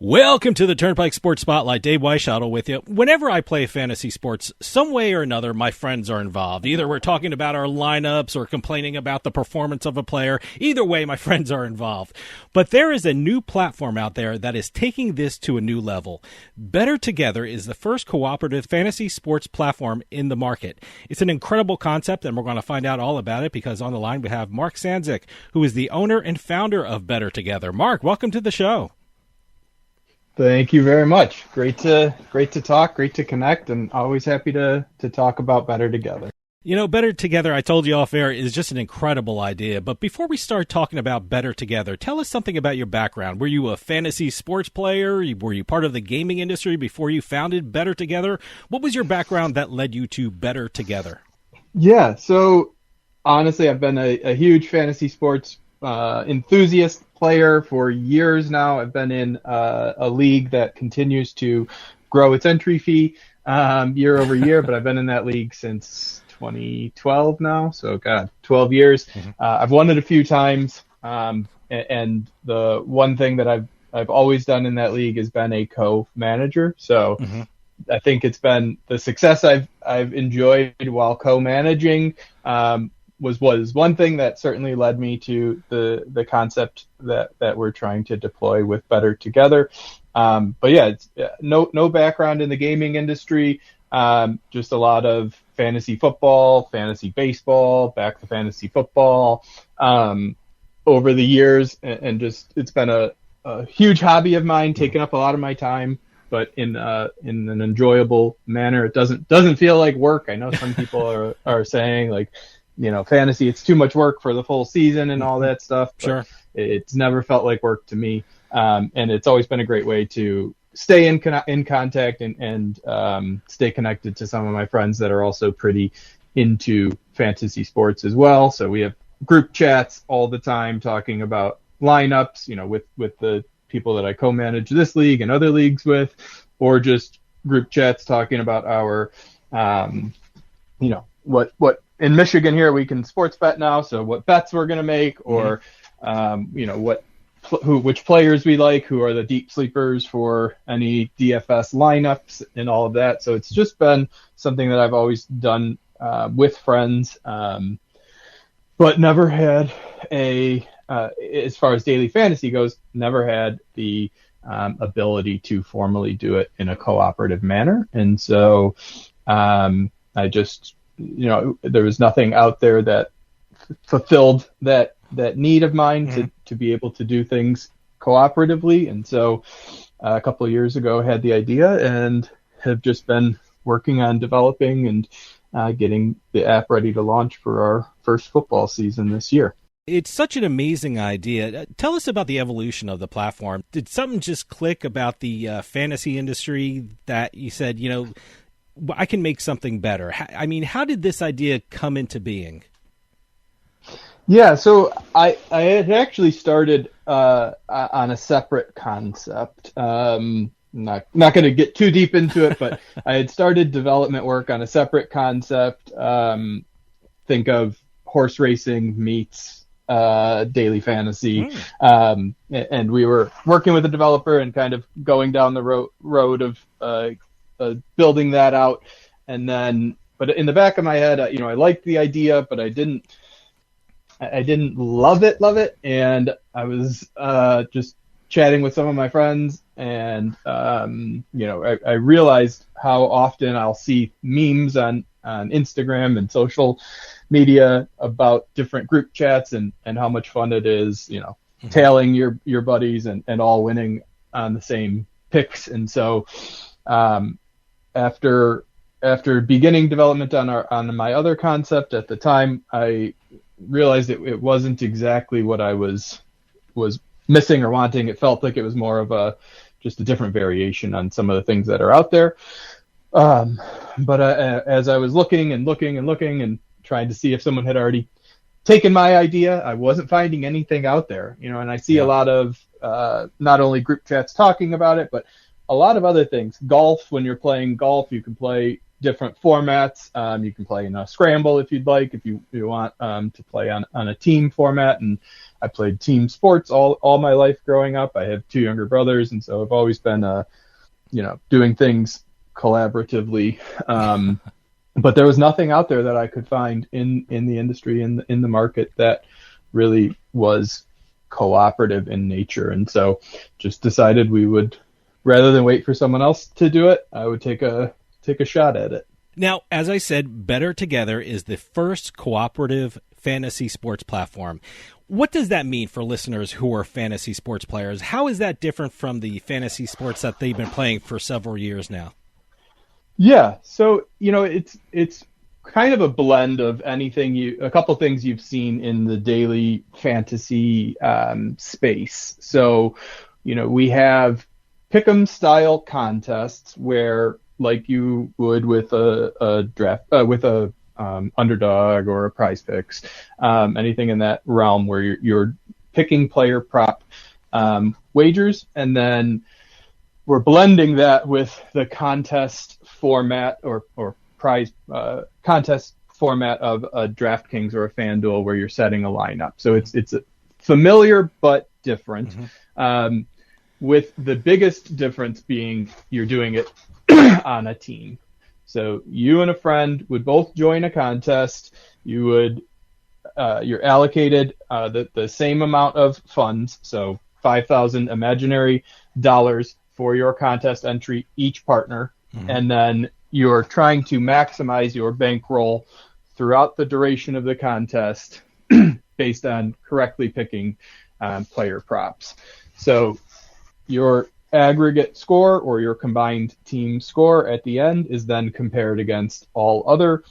Welcome to the Turnpike Sports Spotlight. Dave Weishottle with you. Whenever I play fantasy sports, some way or another, my friends are involved. Either we're talking about our lineups or complaining about the performance of a player. Either way, my friends are involved. But there is a new platform out there that is taking this to a new level. Bettor Together is the first cooperative fantasy sports platform in the market. It's an incredible concept, and we're going to find out all about it because on the line we have Mark Szandzik, who is the owner and founder of Bettor Together. Mark, welcome to the show. Thank you very much. Great to talk, great to connect, and always happy to talk about Bettor Together. You know, Bettor Together, I told you off air, is just an incredible idea. But before we start talking about Bettor Together, tell us something about your background. Were you a fantasy sports player? Were you part of the gaming industry before you founded Bettor Together? What was your background that led you to Bettor Together? Yeah, so honestly, I've been a huge fantasy sports enthusiast player for years now. I've been in a league that continues to grow its entry fee year over year, but I've been in that league since 2012 now, so 12 years. I've won it a few times, and the one thing that I've always done in that league has been a co-manager. So I think it's been the success I've enjoyed while co-managing was one thing that certainly led me to the concept that we're trying to deploy with Bettor Together. But yeah, it's no background in the gaming industry, just a lot of fantasy football, fantasy baseball, back to fantasy football over the years, and just it's been a huge hobby of mine, taking up a lot of my time, but in an enjoyable manner. It doesn't feel like work. I know some people are saying like, you know, fantasy, it's too much work for the full season and all that stuff. But sure. It's never felt like work to me. And it's always been a great way to stay in contact and stay connected to some of my friends that are also pretty into fantasy sports as well. So we have group chats all the time talking about lineups, you know, with the people that I co-manage this league and other leagues with, or just group chats talking about our, you know, what in Michigan here we can sports bet now, so what bets we're going to make, or you know, which players we like, who are the deep sleepers for any DFS lineups and all of that. So it's just been something that I've always done with friends, but never had as far as daily fantasy goes, never had the ability to formally do it in a cooperative manner. And so I just, you know, there was nothing out there that fulfilled that need of mine to be able to do things cooperatively. And so a couple of years ago I had the idea and have just been working on developing and getting the app ready to launch for our first football season this year. It's such an amazing idea. Tell us about the evolution of the platform. Did something just click about the fantasy industry that you said, you know, I can make something better? I mean, how did this idea come into being? Yeah, so I had actually started on a separate concept. Not going to get too deep into it, but I had started development work on a separate concept. Think of horse racing meets daily fantasy. And we were working with a developer and kind of going down the road of building that out. And then, but in the back of my head, you know, I liked the idea, but I didn't love it. And I was just chatting with some of my friends, and you know, I realized how often I'll see memes on Instagram and social media about different group chats and how much fun it is, you know, tailing your buddies and all winning on the same picks. And so after beginning development on my other concept at the time, I realized it wasn't exactly what I was missing or wanting. It felt like it was more of just a different variation on some of the things that are out there. But as I was looking and trying to see if someone had already taken my idea, I wasn't finding anything out there, you know, and I see a lot of not only group chats talking about it, but a lot of other things. Golf, when you're playing golf, you can play different formats. You can play in a scramble if you'd like, if you want to play on a team format. And I played team sports all my life growing up. I have 2 younger brothers, and so I've always been, doing things collaboratively. But there was nothing out there that I could find in the industry, in the market, that really was cooperative in nature. And so just decided we would, rather than wait for someone else to do it, I would take a shot at it. Now, as I said, Bettor Together is the first cooperative fantasy sports platform. What does that mean for listeners who are fantasy sports players? How is that different from the fantasy sports that they've been playing for several years now? Yeah, so it's kind of a blend of a couple things you've seen in the daily fantasy space. So, we have pick'em style contests where, like you would with a draft, with a underdog or a prize picks, anything in that realm where you're picking player prop wagers, and then we're blending that with the contest format or prize contest format of a DraftKings or a FanDuel, where you're setting a lineup. So it's a familiar but different. Mm-hmm. With the biggest difference being you're doing it on a team. So you and a friend would both join a contest. You're allocated the same amount of funds, so 5,000 imaginary dollars for your contest entry, each partner, mm-hmm. and then you're trying to maximize your bankroll throughout the duration of the contest based on correctly picking player props. So your aggregate score, or your combined team score at the end, is then compared against all other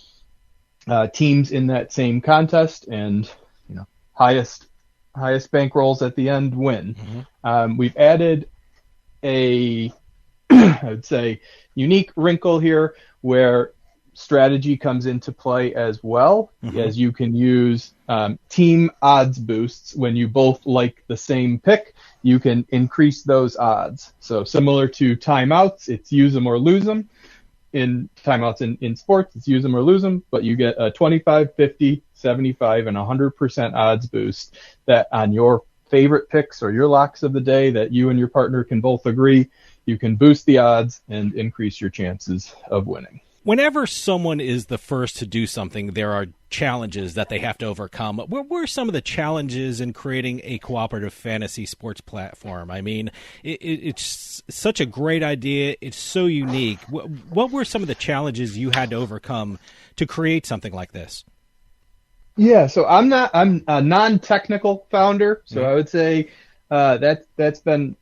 teams in that same contest, and highest bankrolls at the end win. Mm-hmm. We've added I would say, unique wrinkle here where strategy comes into play as well, mm-hmm. as you can use team odds boosts. When you both like the same pick, you can increase those odds. So similar to timeouts, it's use them or lose them. In timeouts in sports, it's use them or lose them, but you get a 25, 50, 75, and 100% odds boost that on your favorite picks or your locks of the day that you and your partner can both agree, you can boost the odds and increase your chances of winning. Whenever someone is the first to do something, there are challenges that they have to overcome. What were some of the challenges in creating a cooperative fantasy sports platform? I mean, it's such a great idea. It's so unique. What were some of the challenges you had to overcome to create something like this? Yeah, so I'm a non-technical founder, so mm-hmm. I would say that's been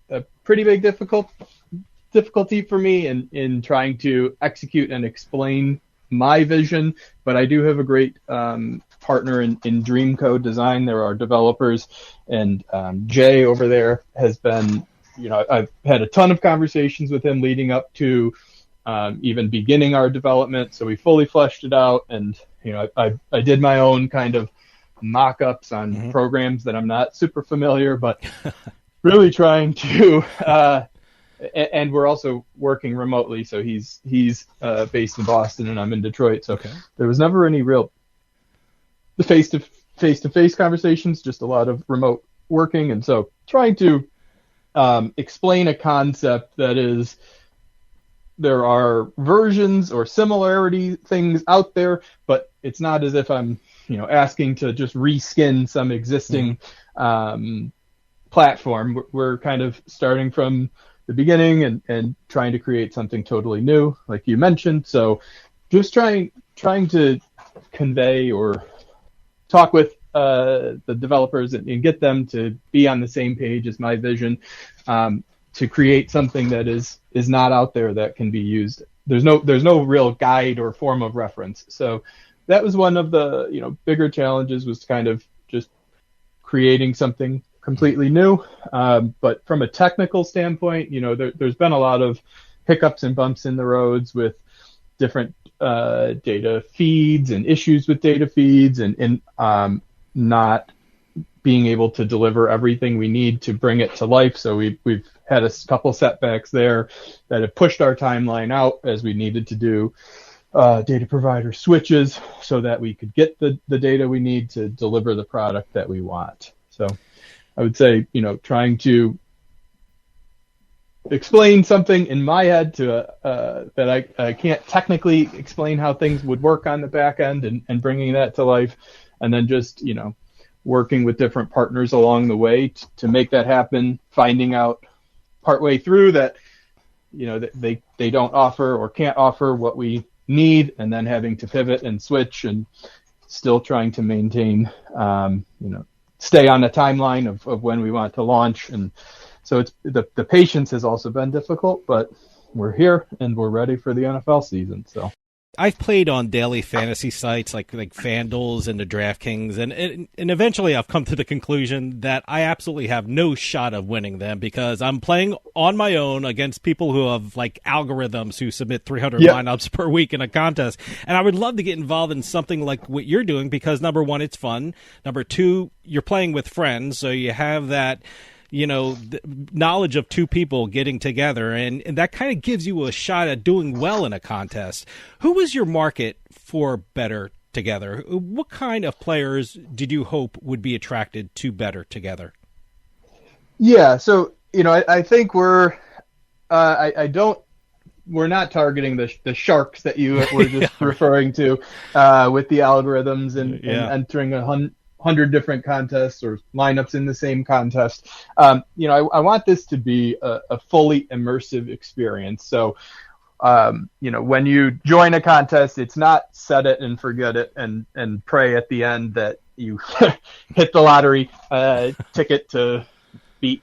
a pretty big difficulty for me in trying to execute and explain my vision. But I do have a great partner in Dreamcode Design. There are developers, and Jay over there has been, I've had a ton of conversations with him leading up to even beginning our development. So we fully fleshed it out, and I did my own kind of mock-ups on mm-hmm. programs that I'm not super familiar, but really trying to, and we're also working remotely. So he's based in Boston and I'm in Detroit. So okay. There was never any real face-to-face conversations, just a lot of remote working. And so trying to explain a concept that is, there are versions or similarity things out there, but it's not as if I'm, asking to just reskin some existing mm-hmm. Platform. We're kind of starting from the beginning and trying to create something totally new, like you mentioned. So just trying to convey or talk with the developers and get them to be on the same page as my vision, to create something that is not out there that can be used. There's no real guide or form of reference. So that was one of the bigger challenges, was kind of just creating something completely new. But from a technical standpoint, there's been a lot of hiccups and bumps in the roads with different data feeds and issues with data feeds and not being able to deliver everything we need to bring it to life. So we've had a couple setbacks there that have pushed our timeline out as we needed to do data provider switches so that we could get the data we need to deliver the product that we want. So I would say, trying to explain something in my head to that I can't technically explain how things would work on the back end and bringing that to life, and then just working with different partners along the way to make that happen, finding out partway through that that they don't offer or can't offer what we need, and then having to pivot and switch, and still trying to maintain stay on the timeline of when we want to launch. And so it's the patience has also been difficult, but we're here and we're ready for the NFL season. So I've played on daily fantasy sites like FanDuel's and the DraftKings, and eventually I've come to the conclusion that I absolutely have no shot of winning them because I'm playing on my own against people who have algorithms who submit 300 lineups per week in a contest. And I would love to get involved in something like what you're doing because, number one, it's fun. Number two, you're playing with friends, so you have that the knowledge of two people getting together, and that kind of gives you a shot at doing well in a contest. Who was your market for Bettor Together? What kind of players did you hope would be attracted to Bettor Together? Yeah, so I think we're not targeting the sharks that you were just referring to with the algorithms and entering 100 different contests or lineups in the same contest. I want this to be a fully immersive experience. So, when you join a contest, it's not set it and forget it and pray at the end that you hit the lottery ticket to beat,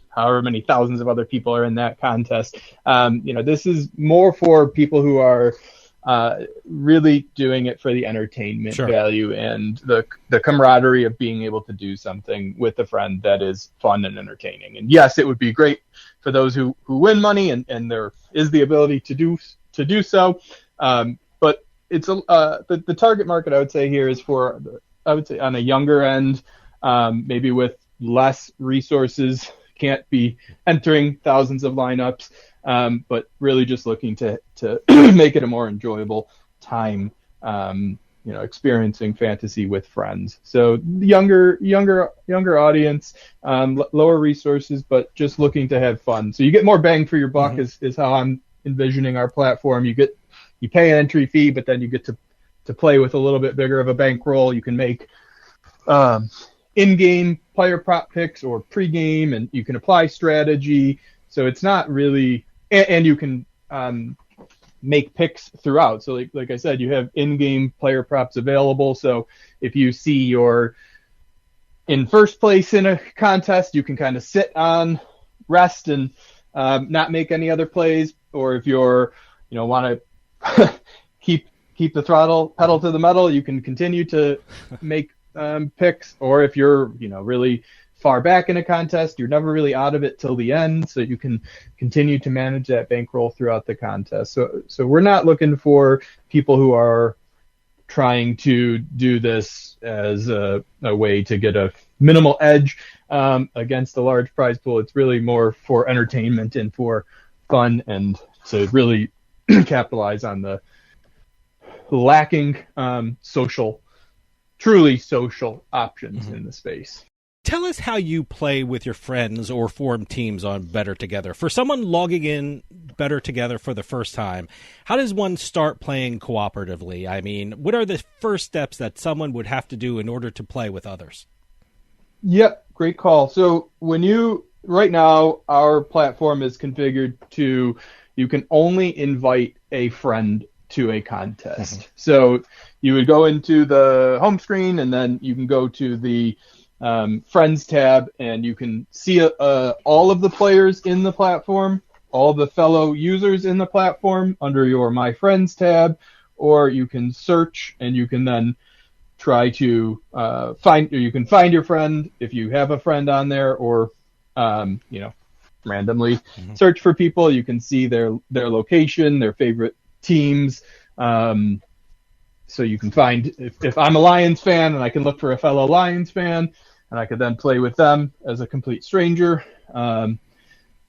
however many thousands of other people are in that contest. This is more for people who are really doing it for the entertainment value and the camaraderie of being able to do something with a friend that is fun and entertaining. And yes, it would be great for those who win money and there is the ability to do so. But it's the target market I would say here is for, I would say on a younger end, maybe with less resources, can't be entering thousands of lineups. But really just looking to make it a more enjoyable time, experiencing fantasy with friends. So younger audience, lower resources, but just looking to have fun. So you get more bang for your buck is how I'm envisioning our platform. You pay an entry fee, but then you get to play with a little bit bigger of a bankroll. You can make in-game player prop picks or pre-game, and you can apply strategy. So it's not really, and you can make picks throughout. So like I said, you have in-game player props available. So if you see you're in first place in a contest, you can kind of sit on rest and not make any other plays. Or if you're, want to keep the throttle pedal to the metal, you can continue to make picks. Or if you're, really far back in a contest, you're never really out of it till the end, so you can continue to manage that bankroll throughout the contest. So we're not looking for people who are trying to do this as a way to get a minimal edge against a large prize pool. It's really more for entertainment and for fun and to really capitalize on the lacking truly social options in the space. Tell us how you play with your friends or form teams on Bettor Together. For someone logging in Bettor Together for the first time, how does one start playing cooperatively? I mean, what are the first steps that someone would have to do in order to play with others? Yep, great call. So right now, our platform is configured to, you can only invite a friend to a contest. So you would go into the home screen and then you can go to the Friends tab, and you can see all of the players in the platform, all the fellow users in the platform under your My Friends tab, or you can search and you can then try to find your friend if you have a friend on there, or randomly search for people. You can see their location, their favorite teams. So you can find, if I'm a Lions fan and I can look for a fellow Lions fan, and I could then play with them as a complete stranger.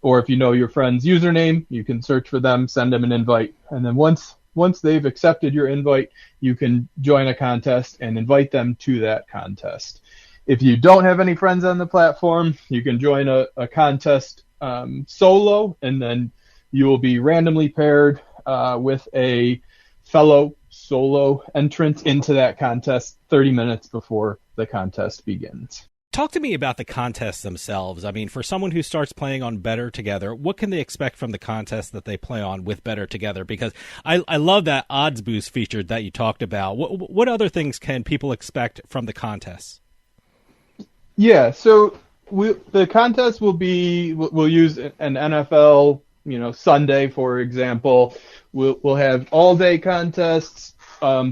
Or if you know your friend's username, you can search for them, send them an invite, and then once they've accepted your invite, you can join a contest and invite them to that contest. If you don't have any friends on the platform, you can join a contest solo, and then you will be randomly paired with a fellow solo entrant into that contest 30 minutes before the contest begins. Talk to me about the contests themselves. I mean, for someone who starts playing on Bettor Together, what can they expect from the contest that they play on with Bettor Together? Because I love that odds boost feature that you talked about. What other things can people expect from the contests? Yeah, so the contest we'll use an NFL, Sunday, for example. We'll have all-day contests,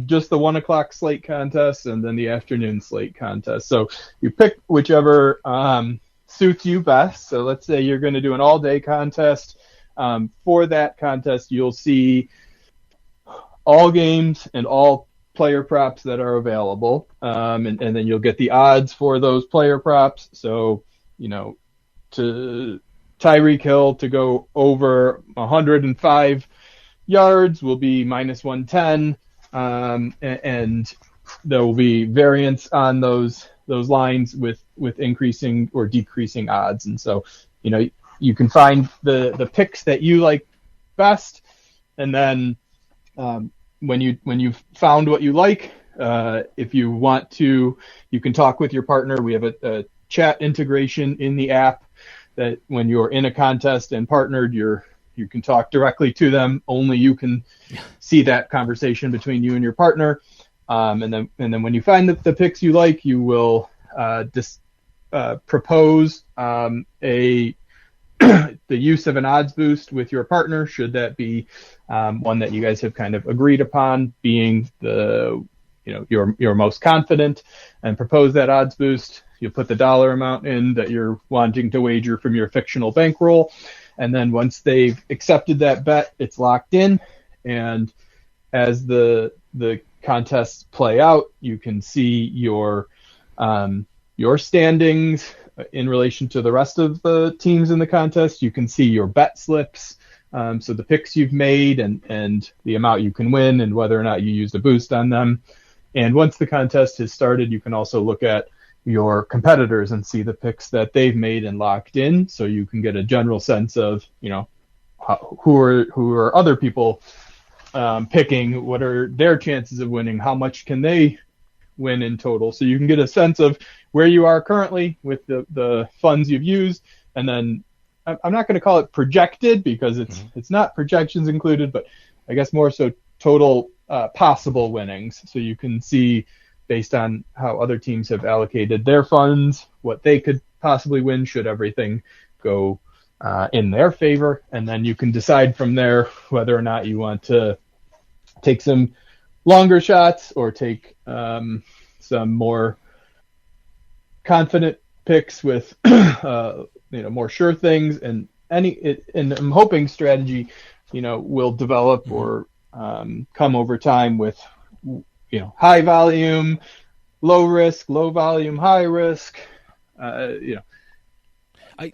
just the 1 o'clock slate contest, and then the afternoon slate contest. So you pick whichever suits you best. So let's say you're going to do an all-day contest. For that contest, you'll see all games and all player props that are available, and then you'll get the odds for those player props. So, to Tyreek Hill to go over 105 yards will be minus 110. And there will be variance on those lines with increasing or decreasing odds. And so, you can find the picks that you like best, and then when you've found what you like, if you want to, you can talk with your partner. We have a chat integration in the app that when you're in a contest and partnered, you can talk directly to them. Only you can see that conversation between you and your partner. And then when you find the picks you like, you will propose the use of an odds boost with your partner, should that be one that you guys have kind of agreed upon being you're most confident, and propose that odds boost. You put the dollar amount in that you're wanting to wager from your fictional bankroll. And then once they've accepted that bet, it's locked in. And as the contests play out, you can see your standings in relation to the rest of the teams in the contest. You can see your bet slips, so the picks you've made and the amount you can win and whether or not you used a boost on them. And once the contest has started, you can also look at your competitors and see the picks that they've made and locked in, so you can get a general sense of who are other people picking, what are their chances of winning, how much can they win in total, so you can get a sense of where you are currently with the funds you've used. And then I'm not going to call it projected, because it's not projections included, but I guess more so total possible winnings, so you can see based on how other teams have allocated their funds, what they could possibly win should everything go in their favor. And then you can decide from there whether or not you want to take some longer shots or take some more confident picks with more sure things. And I'm hoping strategy will develop or come over time with high volume, low risk, low volume, high risk,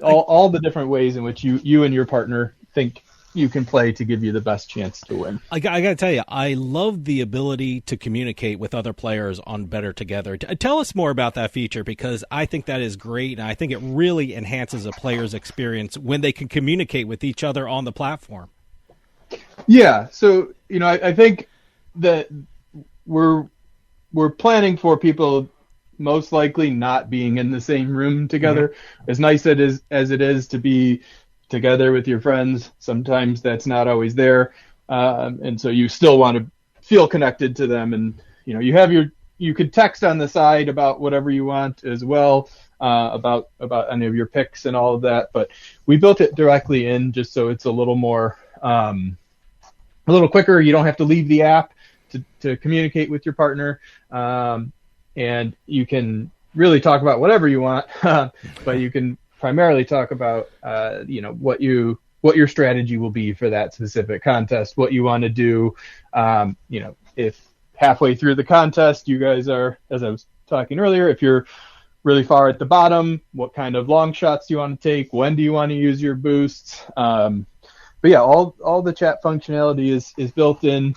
all the different ways in which you and your partner think you can play to give you the best chance to win. I got to tell you, I love the ability to communicate with other players on Bettor Together. Tell us more about that feature, because I think that is great, and I think it really enhances a player's experience when they can communicate with each other on the platform. Yeah, so I think that we're planning for people most likely not being in the same room together. Mm-hmm. As nice as it is to be together with your friends, sometimes that's not always there, and so you still want to feel connected to them. And you could text on the side about whatever you want as well, about any of your picks and all of that. But we built it directly in just so it's a little more a little quicker. You don't have to leave the app to communicate with your partner, and you can really talk about whatever you want, but you can primarily talk about what your strategy will be for that specific contest, what you want to do. If halfway through the contest you guys are, as I was talking earlier, if you're really far at the bottom, what kind of long shots do you want to take, when do you want to use your boosts. But yeah, all the chat functionality is built in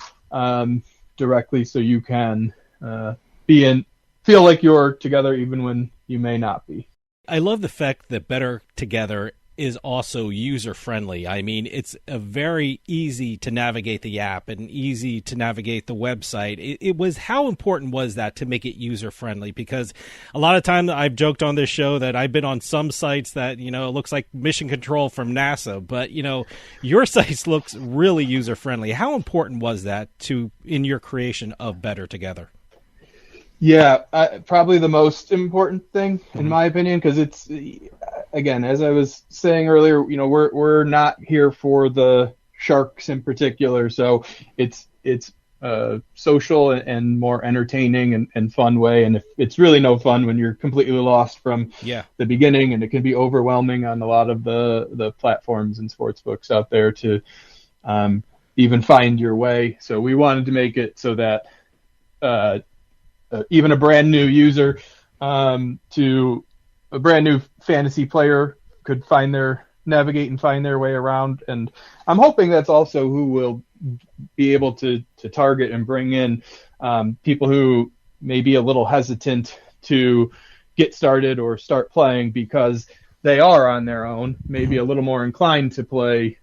directly, so you can feel like you're together even when you may not be. I love the fact that Bettor Together is also user-friendly. I mean, it's a very easy to navigate the app and easy to navigate the website. It was, how important was that to make it user-friendly? Because a lot of times I've joked on this show that I've been on some sites that, it looks like mission control from NASA, but, your site looks really user-friendly. How important was that in your creation of Bettor Together? Yeah, probably the most important thing, in my opinion, because it's, again, as I was saying earlier, we're not here for the sharks in particular, so it's social and more entertaining and fun way, and it's really no fun when you're completely lost from the beginning, and it can be overwhelming on a lot of the platforms and sports books out there to even find your way. So we wanted to make it so that even a brand new user to a brand new fantasy player could navigate and find their way around. And I'm hoping that's also who will be able to target and bring in people who may be a little hesitant to get started or start playing because they are on their own, maybe a little more inclined to play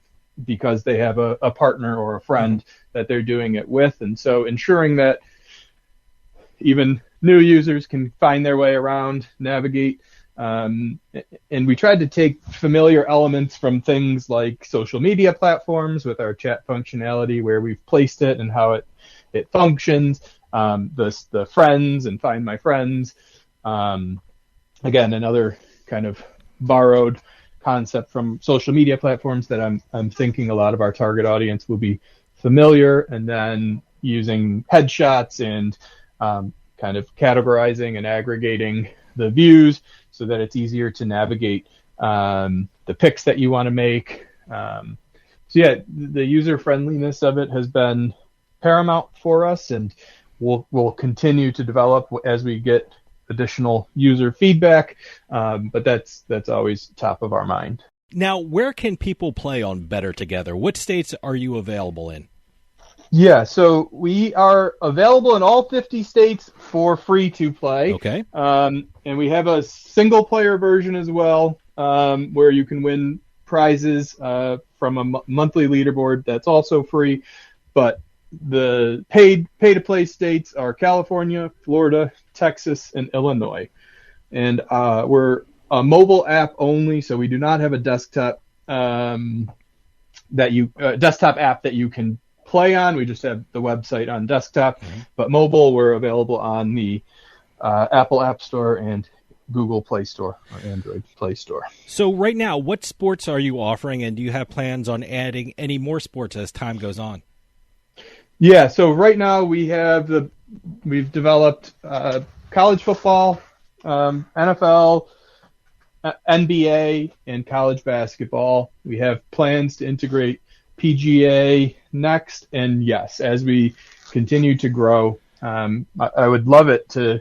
because they have a partner or a friend that they're doing it with. And so ensuring that even new users can find their way around, navigate. And we tried to take familiar elements from things like social media platforms with our chat functionality, where we've placed it and how it functions, the friends and find my friends. Again, another kind of borrowed concept from social media platforms that I'm thinking a lot of our target audience will be familiar, and then using headshots and kind of categorizing and aggregating the views so that it's easier to navigate the picks that you want to make. So yeah, the user friendliness of it has been paramount for us, and we'll continue to develop as we get additional user feedback. But that's always top of our mind. Now, where can people play on Bettor Together? What states are you available in? Yeah, so we are available in all 50 states for free to play. Okay. And we have a single-player version as well, where you can win prizes from a monthly leaderboard that's also free. But the pay-to-play states are California, Florida, Texas, and Illinois. And we're a mobile app only, so we do not have a desktop desktop app that you can play on. We just have the website on desktop, but mobile, we're available on the Apple App Store and Google Play Store or Android Play Store. So right now, what sports are you offering, and do you have plans on adding any more sports as time goes on? Yeah, so right now we've developed college football, NFL, NBA, and college basketball. We have plans to integrate PGA next, and yes, as we continue to grow, I would love it to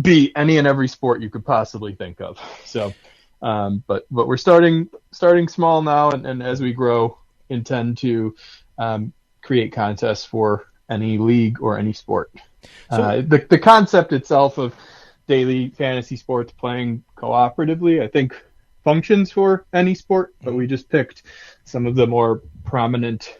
be any and every sport you could possibly think of. So, but we're starting small now, and as we grow, intend to create contests for any league or any sport. So, the concept itself of daily fantasy sports playing cooperatively, I think, functions for any sport, but we just picked some of the more prominent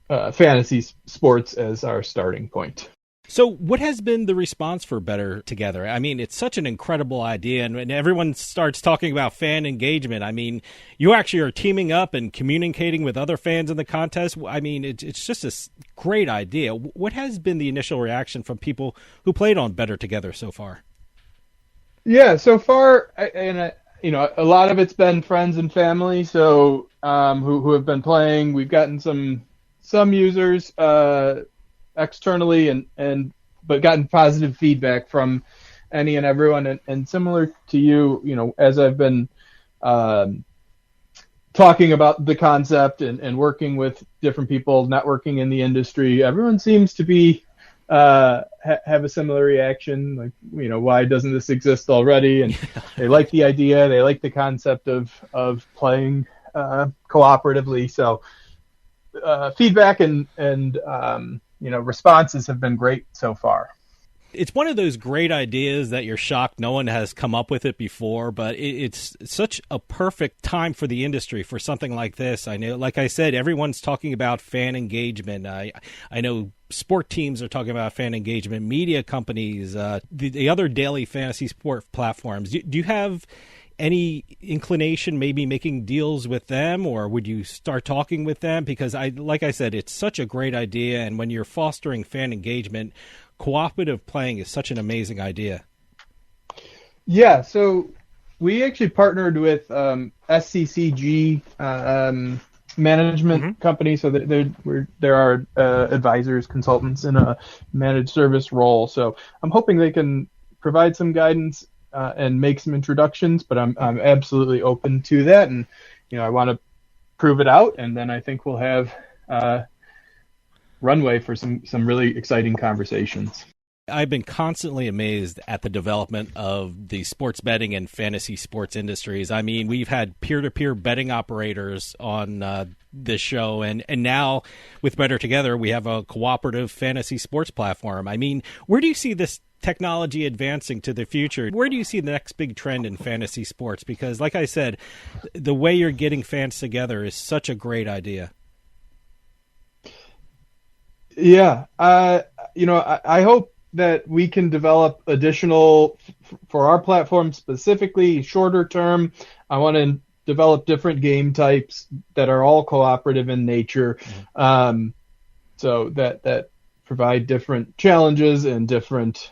fantasy sports as our starting point. So what has been the response for Bettor Together? I mean, it's such an incredible idea, and when everyone starts talking about fan engagement, I mean, you actually are teaming up and communicating with other fans in the contest. I mean, it's just a great idea. What has been the initial reaction from people who played on Bettor Together so far? Yeah, so far, a lot of it's been friends and family, so who have been playing. We've gotten some users externally, but gotten positive feedback from any and everyone. And similar to you, as I've been talking about the concept and working with different people, networking in the industry, everyone seems to be have a similar reaction. Like, why doesn't this exist already? And they like the idea. They like the concept of playing cooperatively. So feedback and responses have been great so far. It's one of those great ideas that you're shocked no one has come up with it before, but it's such a perfect time for the industry for something like this. I know, like I said, everyone's talking about fan engagement. I know sport teams are talking about fan engagement, media companies, the other daily fantasy sport platforms. Do you have any inclination maybe making deals with them, or would you start talking with them? Because like I said, it's such a great idea, and when you're fostering fan engagement, cooperative playing is such an amazing idea. Yeah, so we actually partnered with SCCG management company, so there are advisors, consultants in a managed service role. So I'm hoping they can provide some guidance and make some introductions, but I'm absolutely open to that, and I want to prove it out, and then I think we'll have runway for some really exciting conversations. I've been constantly amazed at the development of the sports betting and fantasy sports industries. I mean, we've had peer-to-peer betting operators on this show, and now with Bettor Together, we have a cooperative fantasy sports platform. I mean, where do you see this technology advancing to the future? Where do you see the next big trend in fantasy sports? Because, like I said, the way you're getting fans together is such a great idea. Yeah, I hope that we can develop additional, for our platform specifically, shorter term. I want to develop different game types that are all cooperative in nature, so that provide different challenges and different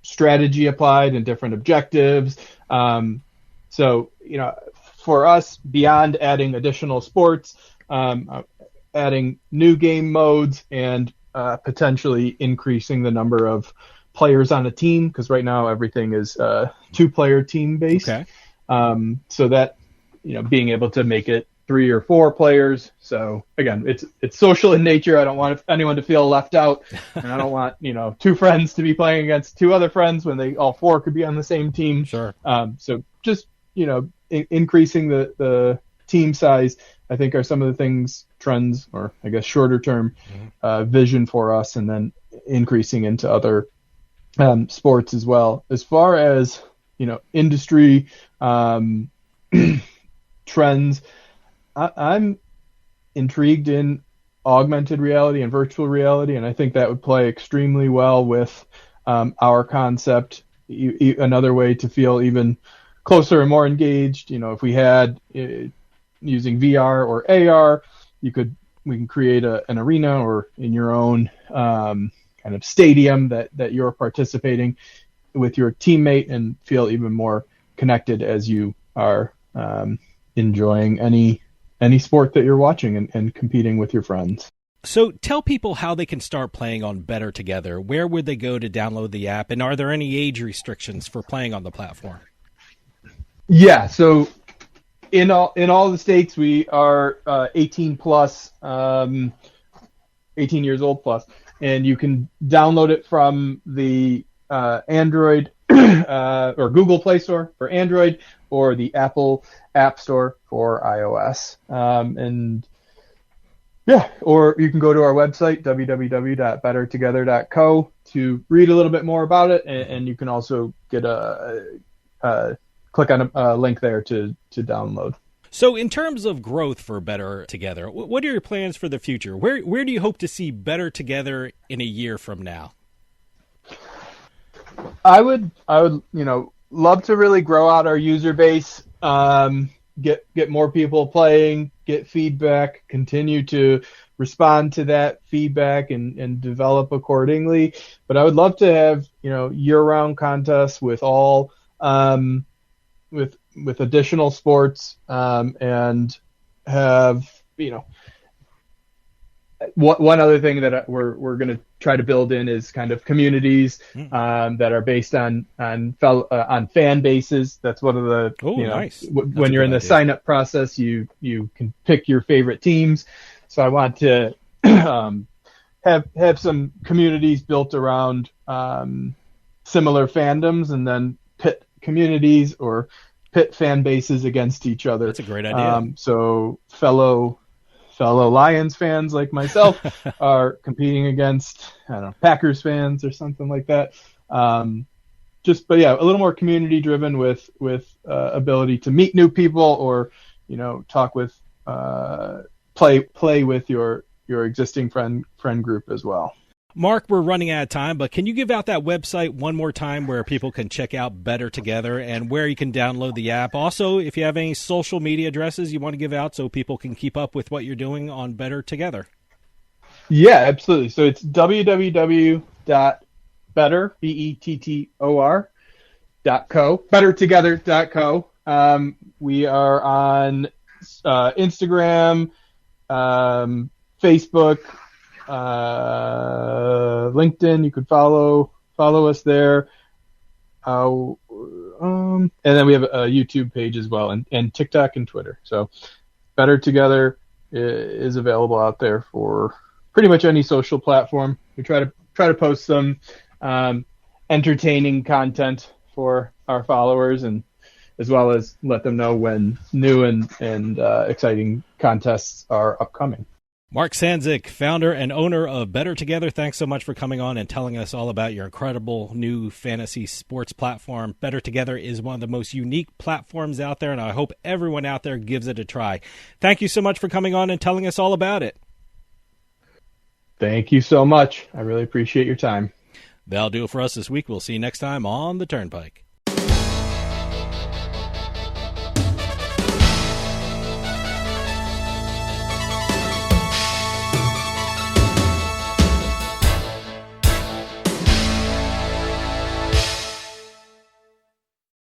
strategy applied and different objectives. So, for us, beyond adding additional sports, adding new game modes and potentially increasing the number of players on a team, because right now everything is two-player team based. Okay. So that being able to make it 3 or 4 players. So again, it's social in nature. I don't want anyone to feel left out, and I don't want 2 friends to be playing against 2 other friends when they all 4 could be on the same team. Sure. So just increasing the team size, I think, are some of the trends, or I guess shorter term vision for us, and then increasing into other sports as well. As far as industry trends, I'm intrigued in augmented reality and virtual reality, and I think that would play extremely well with our concept. Another way to feel even closer and more engaged. If we had using VR or AR, we can create an arena, or in your own kind of stadium that you're participating with your teammate, and feel even more connected as you are enjoying any sport that you're watching and competing with your friends. So tell people how they can start playing on Bettor Together. Where would they go to download the app, and are there any age restrictions for playing on the platform? Yeah, so in all the states, we are 18 plus, 18 years old plus, and you can download it from the Android or Google Play Store for Android, or the Apple App Store for iOS. And yeah, or you can go to our website, www.bettortogether.co, to read a little bit more about it, and you can also get click on a link there to download. So in terms of growth for Bettor Together, what are your plans for the future? Where do you hope to see Bettor Together in a year from now? I would love to really grow out our user base, get more people playing, get feedback, continue to respond to that feedback and develop accordingly. But I would love to have year-round contests with all with additional sports, and have one other thing that we're going to try to build in is kind of communities that are based on fan bases. That's one of the nice. When you're in the sign up process, you can pick your favorite teams. So I want to have some communities built around similar fandoms, and then pit communities or pit fan bases against each other. That's a great idea. So fellow Lions fans like myself are competing against, I don't know, Packers fans or something like that. But yeah, a little more community driven with ability to meet new people, or talk with play with your existing friend group as well. Mark, we're running out of time, but can you give out that website one more time where people can check out Bettor Together and where you can download the app? Also, if you have any social media addresses you want to give out so people can keep up with what you're doing on Bettor Together. Yeah, absolutely. So it's www.bettor, BETTOR.co, bettortogether.co. We are on Instagram, Facebook, LinkedIn. You could follow us there. And then we have a YouTube page as well, and TikTok and Twitter. So Bettor Together is available out there for pretty much any social platform. We try to post some entertaining content for our followers, and as well as let them know when new and exciting contests are upcoming. Mark Szandzik, founder and owner of Bettor Together, thanks so much for coming on and telling us all about your incredible new fantasy sports platform. Bettor Together is one of the most unique platforms out there, and I hope everyone out there gives it a try. Thank you so much for coming on and telling us all about it. Thank you so much. I really appreciate your time. That'll do it for us this week. We'll see you next time on the Turnpike.